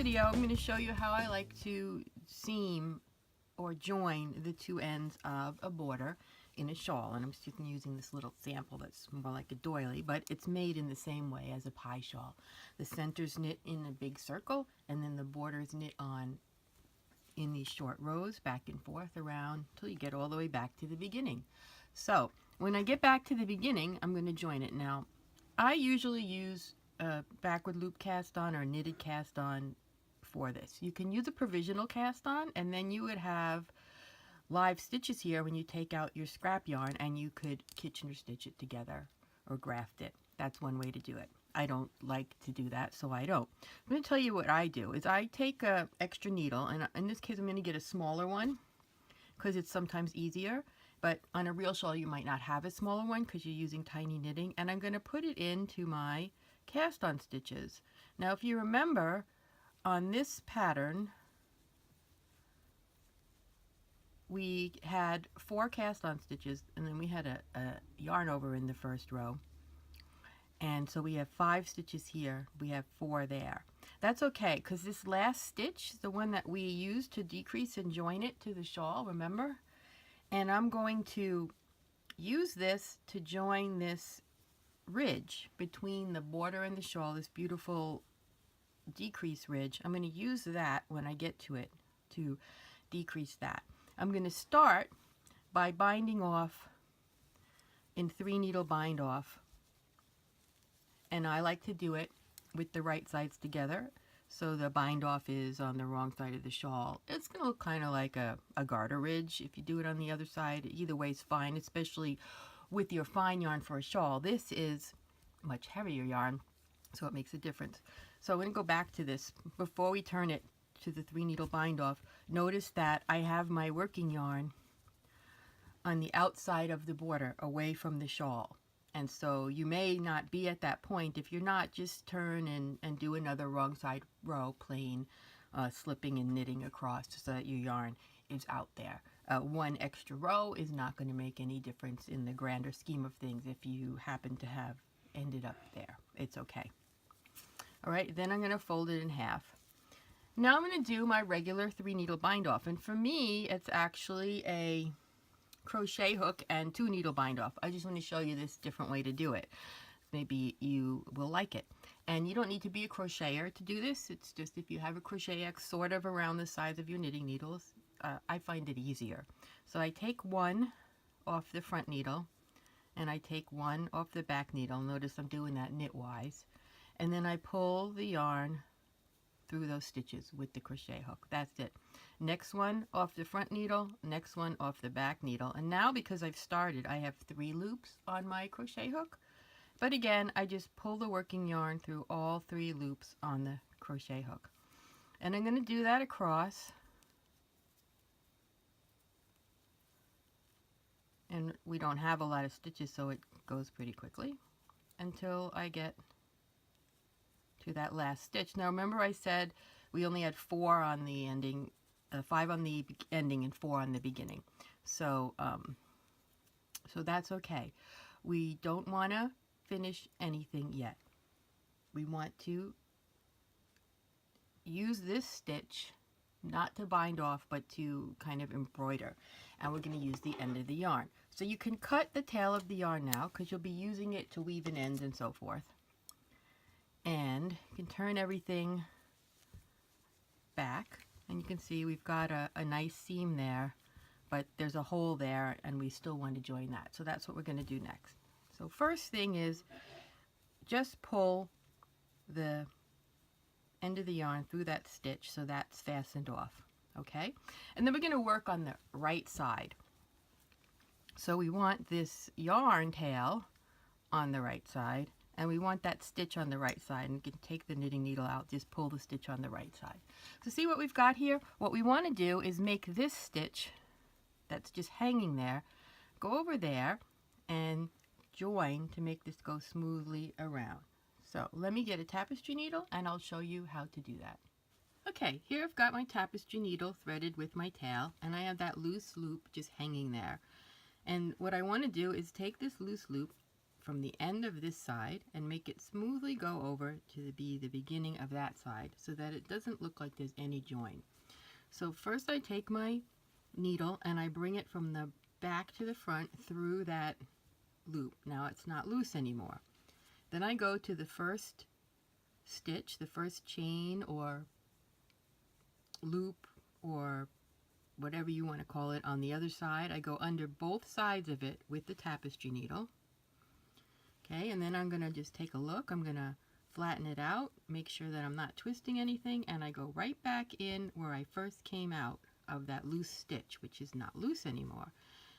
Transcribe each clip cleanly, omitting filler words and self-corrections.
video, I'm going to show you how I like to seam or join the two ends of a border in a shawl. And I'm just using this little sample that's more like a doily, but it's made in the same way as a pie shawl. The center's knit in a big circle, and then the border's knit on in these short rows back and forth around till you get all the way back to the beginning. So when I get back to the beginning, I'm going to join it. Now, I usually use a backward loop cast on or knitted cast on for this. You can use a provisional cast on, and then you would have live stitches here when you take out your scrap yarn, and you could Kitchener stitch it together or graft it. That's one way to do it. I don't like to do that, so I don't. I'm going to tell you what I do is I take a extra needle, and in this case I'm going to get a smaller one because it's sometimes easier, but on a real shawl you might not have a smaller one because you're using tiny knitting, and I'm going to put it into my cast on stitches. Now if you remember, on this pattern we had 4 cast on stitches, and then we had a yarn over in the first row, and so we have 5 stitches here, we have 4 there. That's okay, because this last stitch, the one that we used to decrease and join it to the shawl, remember? And I'm going to use this to join this ridge between the border and the shawl, this beautiful decrease ridge. I'm going to use that when I get to it to decrease that. I'm going to start by binding off in 3 needle bind off, and I like to do it with the right sides together, so the bind off is on the wrong side of the shawl. It's going to look kind of like a garter ridge if you do it on the other side. Either way is fine, especially with your fine yarn for a shawl. This is much heavier yarn, so it makes a difference. So I'm going to go back to this. Before we turn it to the 3 needle bind off, notice that I have my working yarn on the outside of the border away from the shawl. And so you may not be at that point. If you're not, just turn and do another wrong side row plain, slipping and knitting across so that your yarn is out there. 1 extra row is not going to make any difference in the grander scheme of things if you happen to have ended up there. It's okay. Alright, then I'm going to fold it in half. Now I'm going to do my regular 3 needle bind off, and for me it's actually a crochet hook and 2 needle bind off. I just want to show you this different way to do it. Maybe you will like it. And you don't need to be a crocheter to do this. It's just if you have a crochet X sort of around the sides of your knitting needles, I find it easier. So I take 1 off the front needle, and I take 1 off the back needle. Notice I'm doing that knitwise. And then I pull the yarn through those stitches with the crochet hook. That's it. Next one off the front needle, next one off the back needle. And now, because I've started, I have 3 loops on my crochet hook. But again, I just pull the working yarn through all 3 loops on the crochet hook. And I'm going to do that across. And we don't have a lot of stitches, so it goes pretty quickly until I get to that last stitch. Now remember I said we only had 4 on the ending, 5 on the ending and 4 on the beginning. So so that's okay. We don't want to finish anything yet. We want to use this stitch not to bind off, but to kind of embroider, and we're going to use the end of the yarn. So you can cut the tail of the yarn now because you'll be using it to weave in ends and so forth. And you can turn everything back, and you can see we've got a nice seam there, but there's a hole there, and we still want to join that. So that's what we're going to do next. So first thing is just pull the end of the yarn through that stitch so that's fastened off. Okay, and then we're going to work on the right side. So we want this yarn tail on the right side, and we want that stitch on the right side, and you can take the knitting needle out, just pull the stitch on the right side. So see what we've got here? What we want to do is make this stitch that's just hanging there, go over there and join to make this go smoothly around. So let me get a tapestry needle and I'll show you how to do that. Okay, here I've got my tapestry needle threaded with my tail, and I have that loose loop just hanging there. And what I want to do is take this loose loop from the end of this side and make it smoothly go over to be the beginning of that side so that it doesn't look like there's any join. So first I take my needle and I bring it from the back to the front through that loop. Now it's not loose anymore. Then I go to the first stitch, the first chain or loop or whatever you want to call it on the other side. I go under both sides of it with the tapestry needle. Okay, and then I'm going to just take a look. I'm going to flatten it out, make sure that I'm not twisting anything, and I go right back in where I first came out of that loose stitch, which is not loose anymore.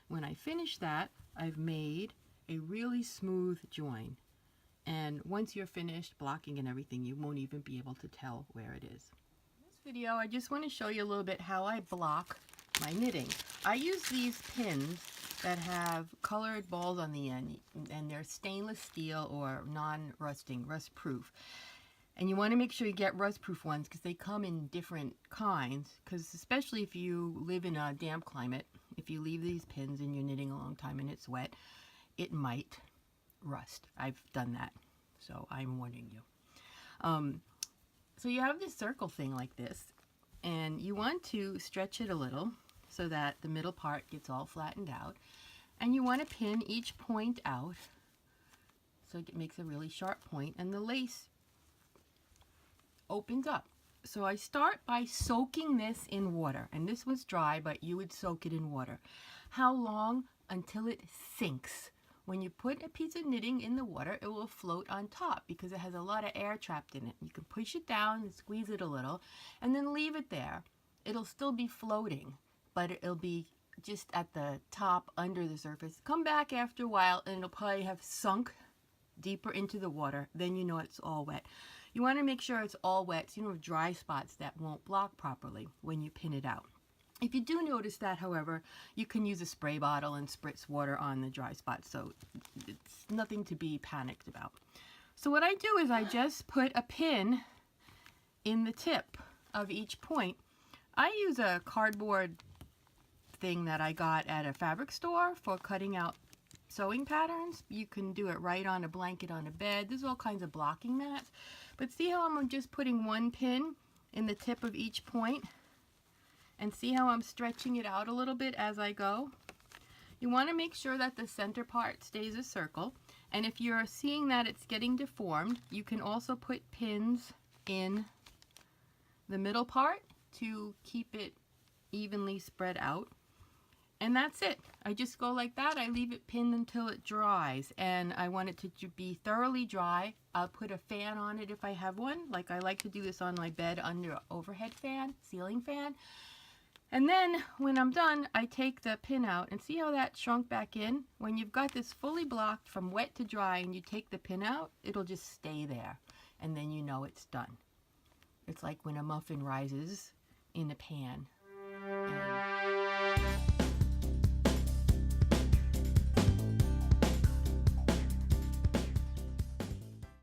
When I finish that, I've made a really smooth join. And once you're finished blocking and everything, you won't even be able to tell where it is. In this video, I just want to show you a little bit how I block my knitting. I use these pins that have colored balls on the end, and they're stainless steel or non-rusting, rust-proof. And you want to make sure you get rust-proof ones because they come in different kinds, because especially if you live in a damp climate, if you leave these pins and you're knitting a long time and it's wet, it might rust. I've done that, so I'm warning you. So you have this circle thing like this, and you want to stretch it a little so that the middle part gets all flattened out, and you want to pin each point out so it makes a really sharp point and the lace opens up. So I start by soaking this in water, and this was dry, but you would soak it in water. How long? Until it sinks. When you put a piece of knitting in the water, it will float on top because it has a lot of air trapped in it. You can push it down and squeeze it a little and then leave it there. It'll still be floating, but it'll be just at the top under the surface. Come back after a while and it'll probably have sunk deeper into the water. Then you know it's all wet. You want to make sure it's all wet so you don't have dry spots that won't block properly when you pin it out. If you do notice that, however, you can use a spray bottle and spritz water on the dry spots, so it's nothing to be panicked about. So what I do is I just put a pin in the tip of each point. I use a cardboard thing that I got at a fabric store for cutting out sewing patterns. You can do it right on a blanket on a bed. There's all kinds of blocking mats. But see how I'm just putting one pin in the tip of each point? And see how I'm stretching it out a little bit as I go? You want to make sure that the center part stays a circle. And if you're seeing that it's getting deformed, you can also put pins in the middle part to keep it evenly spread out. And that's it. I just go like that. I leave it pinned until it dries. And I want it to be thoroughly dry. I'll put a fan on it if I have one. Like I like to do this on my bed under an overhead fan, ceiling fan. And then when I'm done, I take the pin out and see how that shrunk back in? When you've got this fully blocked from wet to dry and you take the pin out, it'll just stay there. And then you know it's done. It's like when a muffin rises in a pan